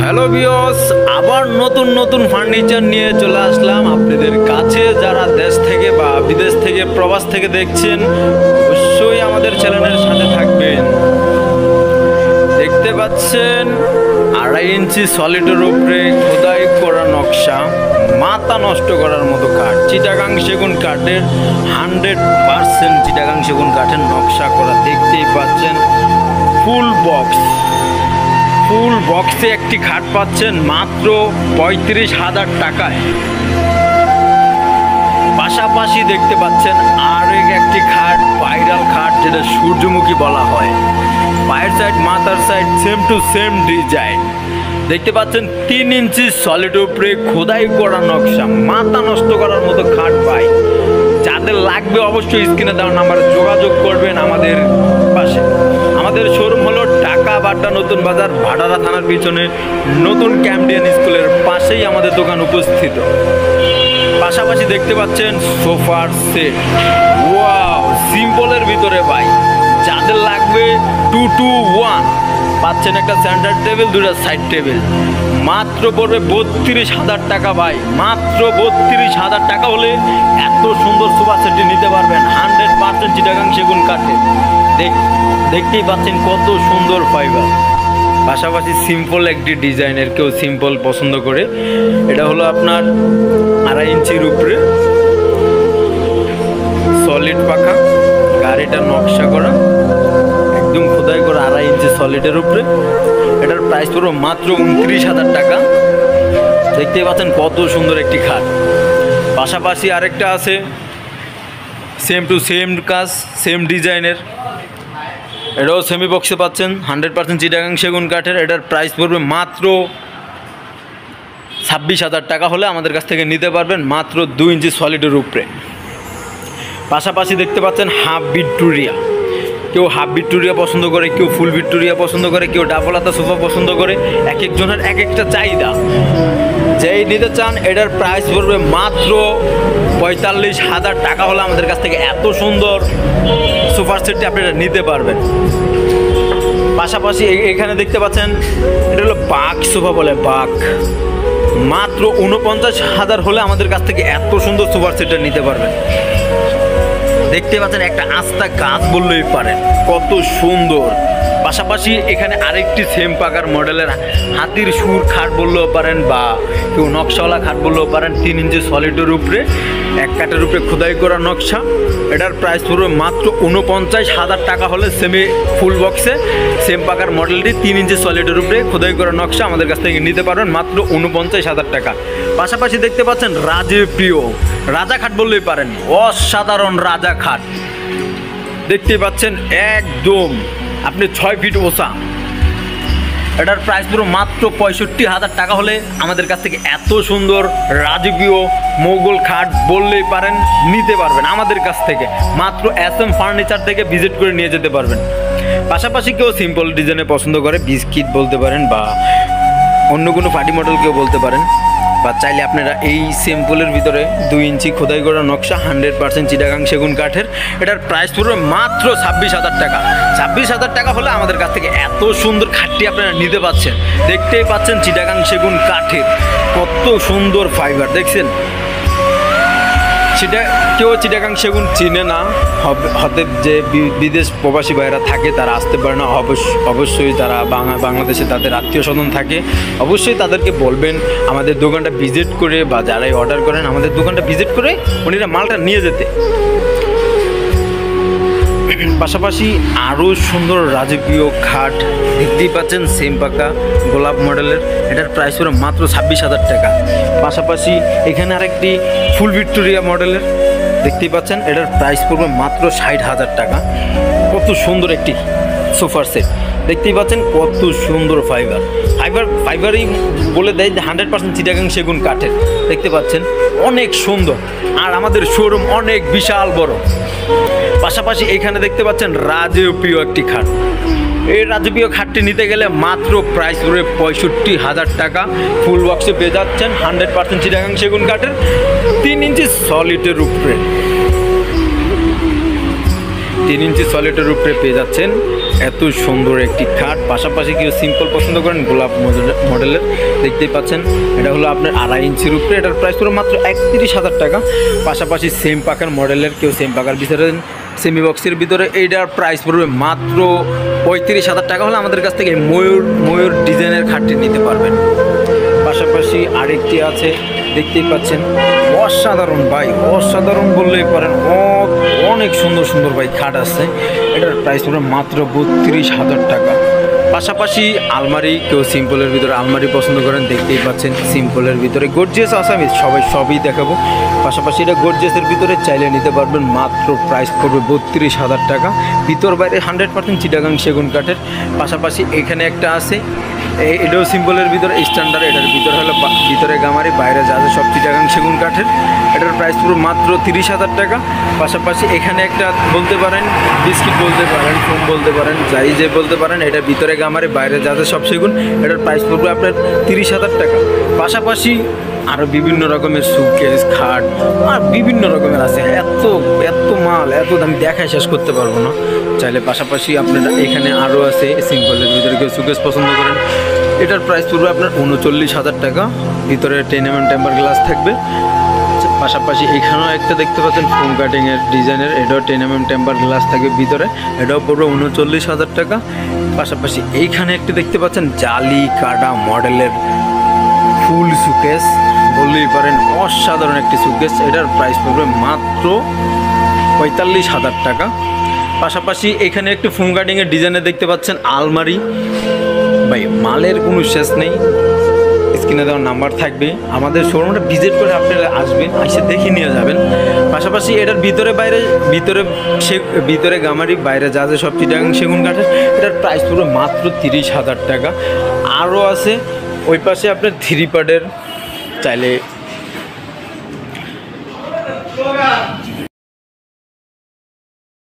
Hello viewers, আবার নতুন নতুন ফার্নিচার নিয়ে চলে আসলাম আপনাদের কাছে। যারা দেশ থেকে বা বিদেশ থেকে প্রবাস থেকে দেখছেন, অবশ্যই আমাদের চ্যানেলের সাথে থাকবেন। দেখতে পাচ্ছেন 2.5 ইঞ্চি সলিডের উপরে খোদাই করা নকশা, মাথা নষ্ট করার মতো কাঠ, চিটাগাং সেগুন কাঠের 100% চিটাগাং সেগুন কাঠের নকশা করা। দেখতেই পাচ্ছেন ফুল বক্সে একটি খাট পাচ্ছেন মাত্র 35,000 টাকায়। পাশাপাশি দেখতে পাচ্ছেন আরেক একটি খাট, ভাইরাল খাট, যেটা সূর্যমুখী বলা হয়। পায়ের সাইড মাথার side same to same design. দেখতে পাচ্ছেন 3 ইঞ্চি সলিড উপরে খোদাই করা নকশা, মাথা নষ্ট করার মতো খাট ভাই। যাদের লাগবে অবশ্যই স্ক্রিনে দেওয়া নাম্বারে যোগাযোগ করবেন আমাদের পাশে। আমাদের শোরুম হলো ঢাকা বাড্ডা নতুন বাজার, ভাটারা থানার পিছনে নতুন ক্যাম্পডিয়ান স্কুলের পাশেই আমাদের দোকান উপস্থিত। পাশাপাশি দেখতে পাচ্ছেন সোফার সেট, ওয়াও, সিম্পলের ভিতরে ভাই। যাদের লাগবে 2 to 1 পাচ্ছেন একটা সেন্টার টেবিল, 2টা সাইড টেবিল, মাত্র পড়বে 32,000 টাকা ভাই। মাত্র 32,000 টাকা হলে এত সুন্দর সোফা সেটটি নিতে পারবেন 100% চিটাগাং সেগুন কাঠে। দেখতেই পাচ্ছেন কত সুন্দর ফাইবার। পাশাপাশি সিম্পল একটি ডিজাইনের, কেউ সিম্পল পছন্দ করে, এটা হলো আপনার 2.5 ইঞ্চির উপরে সলিড পাখা, গাড়িটা নকশা করা, একদম খোদাই করা 2.5 ইঞ্চি সলিডের উপরে। এটার প্রাইস পুরো মাত্র 29,000 টাকা। দেখতেই পাচ্ছেন কত সুন্দর একটি খাট। পাশাপাশি আরেকটা আছে সেম টু সেম কাজ, সেম ডিজাইনের, এটাও সেমি বক্সে পাচ্ছেন 100% চিটাগাং সেগুন কাঠের। এটার প্রাইস পড়বে মাত্র 26,000 টাকা হলে আমাদের কাছ থেকে নিতে পারবেন মাত্র 2 ইঞ্চি সলিডের উপরে। পাশাপাশি দেখতে পাচ্ছেন হাফ ভিক্টোরিয়া, কেউ হাফ ভিক্টোরিয়া পছন্দ করে, কেউ ফুল ভিক্টোরিয়া পছন্দ করে, কেউ ডাবল হাতা সোফা পছন্দ করে। এক একজনের এক একটা চাহিদা। যেই নিতে চান এটার প্রাইস পড়বে মাত্র 45,000 টাকা হলে আমাদের কাছ থেকে এত সুন্দর সোফার সেটটি আপনারা নিতে পারবেন। পাশাপাশি এখানে দেখতে পাচ্ছেন এটা হলো বাঘ সোফা বলে, বাঘ, মাত্র 49,000 হলে আমাদের কাছ থেকে এত সুন্দর সোফার সেটটা নিতে পারবেন। দেখতে পাচ্ছেন একটা আস্তা গাছ বললেই পারেন, কত সুন্দর। পাশাপাশি এখানে আরেকটি সেম পাকার মডেলের হাতির সুর খাট বললেও পারেন, বা কেউ নকশাওয়ালা খাট বললেও পারেন। 3 ইঞ্চি সলিডের উপরে এক কাঠের উপরে খোদাই করা নকশা। এটার প্রাইস পড়বে মাত্র 49,000 টাকা হলে সেমি ফুল বক্সে সেম পাকার মডেলটি 3 ইঞ্চি সলিডের উপরে খোদাই করা নকশা আমাদের কাছ থেকে নিতে পারবেন মাত্র 49,000 টাকা। পাশাপাশি দেখতে পাচ্ছেন রাজপ্রিয় রাজা খাট বললেই পারেন, অসাধারণ রাজা খাট। দেখতে পাচ্ছেন একদম আপনি 6 ফিট ওসা। এটার প্রাইস পুরো মাত্র 65,000 টাকা হলে আমাদের কাছ থেকে এত সুন্দর রাজকীয় মোগল খাট বললেই পারেন নিতে পারবেন আমাদের কাছ থেকে। মাত্র SM ফার্নিচার থেকে ভিজিট করে নিয়ে যেতে পারবেন। পাশাপাশি কেউ সিম্পল ডিজাইনে পছন্দ করে, বিস্কিট বলতে পারেন, বা অন্য কোনো পার্টি মডেল কেউ বলতে পারেন, বা চাইলে আপনারা এই সিম্পলের ভিতরে 2 ইঞ্চি খোদাই করা নকশা 100% চিটাগাং সেগুন কাঠের। এটার প্রাইস পুরো মাত্র 26,000 টাকা। 26,000 টাকা হলে আমাদের কাছ থেকে এত সুন্দর খাটটি আপনারা নিতে পাচ্ছেন। দেখতেই পাচ্ছেন চিটাগাং সেগুন কাঠের কত সুন্দর ফাইবার। দেখছেন, সেটা কেউ চিটাগাং সেগুন চিনে না, হতে যে বিদেশ প্রবাসী ভাইয়েরা থাকে তারা আসতে পারে না। অবশ্যই তারা বাংলাদেশে তাদের আত্মীয় স্বজন থাকে, অবশ্যই তাদেরকে বলবেন আমাদের দোকানটা ভিজিট করে, বা যারাই অর্ডার করেন আমাদের দোকানটা ভিজিট করে উনিরা মালটা নিয়ে যেতে। পাশাপাশি আরও সুন্দর রাজকীয় খাট দেখতেই পাচ্ছেন সেম পাকা গোলাপ মডেলের। এটার প্রাইস হলো মাত্র 26,000 টাকা। পাশাপাশি এখানে আরেকটি ফুল ভিক্টোরিয়া মডেলের দেখতেই পাচ্ছেন, এটার প্রাইস পড়বে মাত্র 60,000 টাকা। কত সুন্দর একটি সোফার সেট দেখতেই পাচ্ছেন, কত সুন্দর ফাইবারই বলে দেয় 100% চিটাগাং সেগুন কাঠের। দেখতে পাচ্ছেন অনেক সুন্দর, আর আমাদের শোরুম অনেক বিশাল বড়। পাশাপাশি এখানে দেখতে পাচ্ছেন রাজপ্রিয় একটি খাট। এই রাজপ্রিয় খাটটি নিতে গেলে মাত্র প্রাইস পড়বে 65,000 টাকা। ফুল বক্সে পেয়ে যাচ্ছেন 100% চিটাগাং সেগুন কাঠের 3 ইঞ্চি সলিডের উপরে। 3 ইঞ্চি সলিডের উপরে পেয়ে যাচ্ছেন এত সুন্দর একটি খাট। পাশাপাশি কেউ সিম্পল পছন্দ করেন গোলাপ মডেলের, দেখতেই পাচ্ছেন এটা হলো আপনার 2.5 ইঞ্চির উপরে, এটার প্রাইস পুরো মাত্র 31,000 টাকা। পাশাপাশি সেম পাকার মডেলের, কেউ সেম পাকার ভিতরে সেমি বক্সের ভিতরে, এইটার প্রাইস পড়বে মাত্র 35,000 টাকা হলে আমাদের কাছ থেকে ময়ূর ডিজাইনের খাটটি নিতে পারবেন। পাশাপাশি আরেকটি আছে, দেখতেই পাচ্ছেন অসাধারণ ভাই, অসাধারণ বললেই পারেন, অনেক সুন্দর সুন্দর ভাই খাট আছে। এটার প্রাইস পড়বে মাত্র 32,000 টাকা। পাশাপাশি আলমারি, কেউ সিম্পলের ভিতরে আলমারি পছন্দ করেন, দেখতেই পাচ্ছেন সিম্পলের ভিতরে গর্জিয়াস আছে, আমি সবই দেখাবো। পাশাপাশি এটা গর্জিয়াসের ভিতরে চাইলে নিতে পারবেন, মাত্র প্রাইস পড়বে 32,000 টাকা। ভিতর বাইরে 100% চিটাগাং সেগুন কাঠের। পাশাপাশি এখানে একটা আছে, এটাও সিম্পলের ভিতরে স্ট্যান্ডার্ড, এটার ভিতরে হলো ভিতরে গামারি, বাইরে যা আছে সব চিটাগাং সেগুন কাঠের। এটার প্রাইস পুরো মাত্র 30,000 টাকা। পাশাপাশি এখানে একটা বলতে পারেন বিস্কিট বলতে পারেন, ফোম বলতে পারেন, যাই যে বলতে পারেন, এটা ভিতরে গামারি, বাইরে যা আছে সব সেগুন। এটার প্রাইস পড়বে আপনার 30,000 টাকা। পাশাপাশি আরও বিভিন্ন রকমের সুটকেস, খাট আর বিভিন্ন রকমের আছে, এত মাল, এত দাম দেখায় শেষ করতে পারবো না চাইলে। পাশাপাশি আপনারা এখানে আরও আছে সিম্পলের ভিতরে, কেউ সুটকেস পছন্দ করেন, এটার প্রাইস পড়বে আপনার 39,000 টাকা। ভিতরে 10mm টেম্পার গ্লাস থাকবে। পাশাপাশি এখানেও একটা দেখতে পাচ্ছেন ফোম কাটিংয়ের ডিজাইনের, এটাও 10mm টেম্পার গ্লাস থাকবে ভিতরে, এটাও পড়বে 39,000 টাকা। পাশাপাশি এইখানে একটা দেখতে পাচ্ছেন জালি কাটা মডেলের ফুল সুকেস, বললেই পারেন অসাধারণ একটি সুকেস, এটার প্রাইস পড়বে মাত্র 45,000 টাকা। পাশাপাশি এখানে একটি ফোম কাটিংয়ের ডিজাইনে দেখতে পাচ্ছেন আলমারি, ভাই মালের কোনো শেষ নেই। স্ক্রিনে দেওয়ার নাম্বার থাকবে, আমাদের শোরুমটা ভিজিট করে আপনারা আসবেন, এসে দেখে নিয়ে যাবেন। পাশাপাশি এটার ভিতরে গামারি, বাইরে যা আছে সব চিটাগাং সেগুন কাঠের। এটার প্রাইস পুরো মাত্র 30,000 টাকা। আরও আছে ওই পাশে আপনার 3 পার্টের, চাইলে